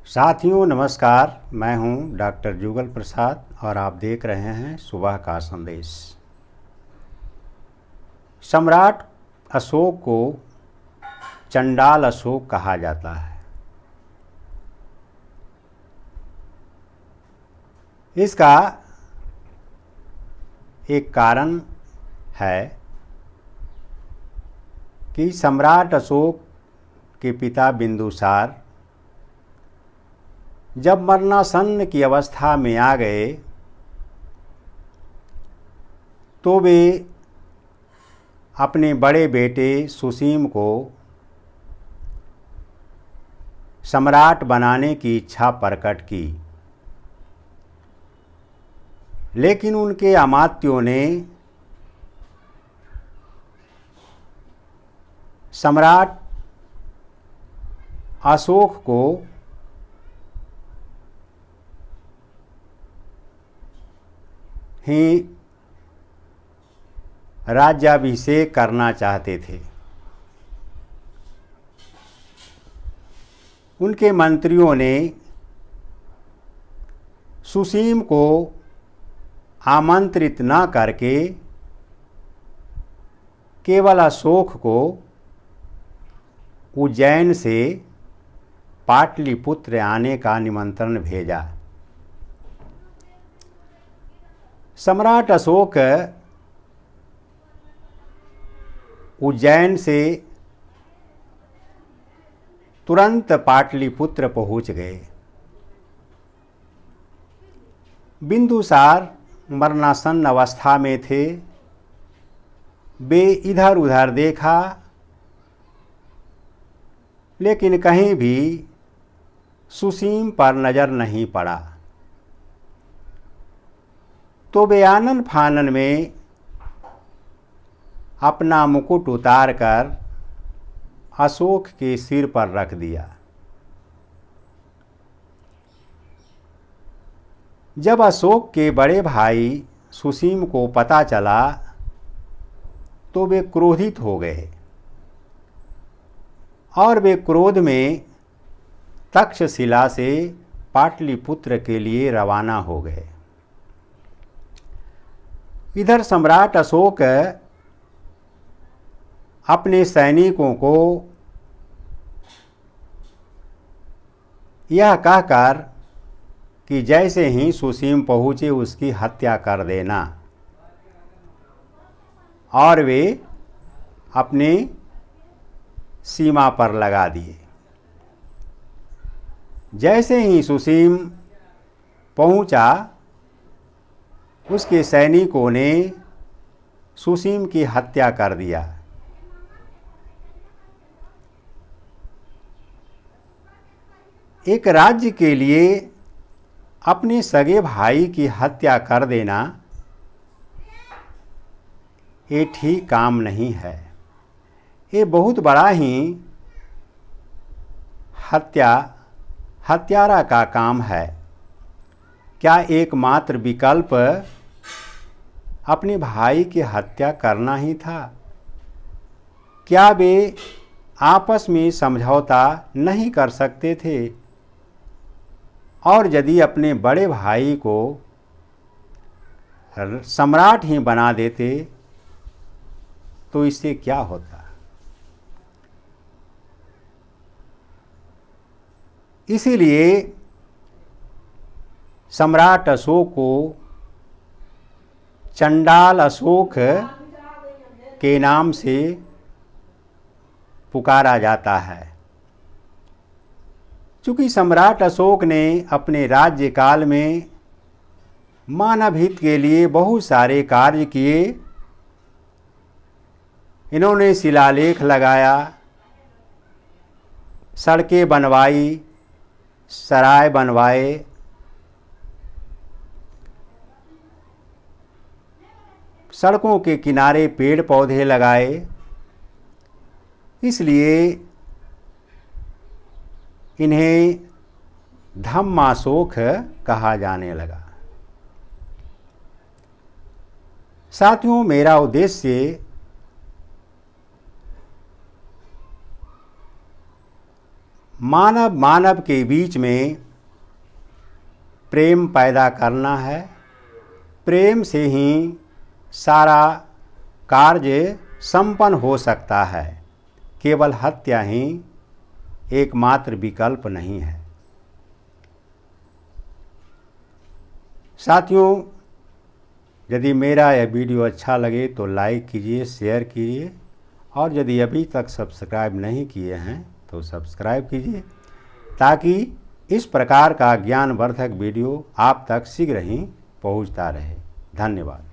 साथियों नमस्कार। मैं हूं डॉक्टर जुगल प्रसाद और आप देख रहे हैं सुबह का संदेश। सम्राट अशोक को चंडाल अशोक कहा जाता है। इसका एक कारण है कि सम्राट अशोक के पिता बिंदुसार जब मरणासन्न की अवस्था में आ गए तो वे अपने बड़े बेटे सुसीम को सम्राट बनाने की इच्छा प्रकट की, लेकिन उनके अमात्यों ने सम्राट अशोक को ही राज्याभिषेक करना चाहते थे। उनके मंत्रियों ने सुसीम को आमंत्रित न करके केवल अशोक को उज्जैन से पाटलिपुत्र आने का निमंत्रण भेजा। सम्राट अशोक उज्जैन से तुरंत पाटलिपुत्र पहुंच गए। बिंदुसार मरणासन्न अवस्था में थे। वे इधर उधर देखा, लेकिन कहीं भी सुसीम पर नजर नहीं पड़ा। तो वे आनन फानन में अपना मुकुट उतारकर अशोक के सिर पर रख दिया। जब अशोक के बड़े भाई सुसीम को पता चला तो वे क्रोधित हो गए और वे क्रोध में तक्षशिला से पाटलिपुत्र के लिए रवाना हो गए। इधर सम्राट अशोक अपने सैनिकों को यह कहकर कि जैसे ही सुसीम पहुँचे उसकी हत्या कर देना, और वे अपने सीमा पर लगा दिए। जैसे ही सुसीम पहुँचा, उसके सैनिकों ने सुसीम की हत्या कर दिया। एक राज्य के लिए अपने सगे भाई की हत्या कर देना ये ठीक काम नहीं है। ये बहुत बड़ा ही हत्यारा का काम है। क्या एकमात्र विकल्प अपने भाई की हत्या करना ही था? क्या वे आपस में समझौता नहीं कर सकते थे? और यदि अपने बड़े भाई को सम्राट ही बना देते तो इससे क्या होता? इसीलिए सम्राट अशोक को चंडाल अशोक के नाम से पुकारा जाता है। चूँकि सम्राट अशोक ने अपने राज्यकाल में मानव हित के लिए बहुत सारे कार्य किए। इन्होंने शिलालेख लगाया, सड़कें बनवाई, सराय बनवाए, सड़कों के किनारे पेड़ पौधे लगाए। इसलिए इन्हें धम्माशोक कहा जाने लगा। साथियों, मेरा उद्देश्य मानव मानव के बीच में प्रेम पैदा करना है। प्रेम से ही सारा कार्य संपन्न हो सकता है। केवल हत्या ही एकमात्र विकल्प नहीं है। साथियों, यदि मेरा यह वीडियो अच्छा लगे तो लाइक कीजिए, शेयर कीजिए और यदि अभी तक सब्सक्राइब नहीं किए हैं तो सब्सक्राइब कीजिए, ताकि इस प्रकार का ज्ञानवर्धक वीडियो आप तक शीघ्र ही पहुंचता रहे। धन्यवाद।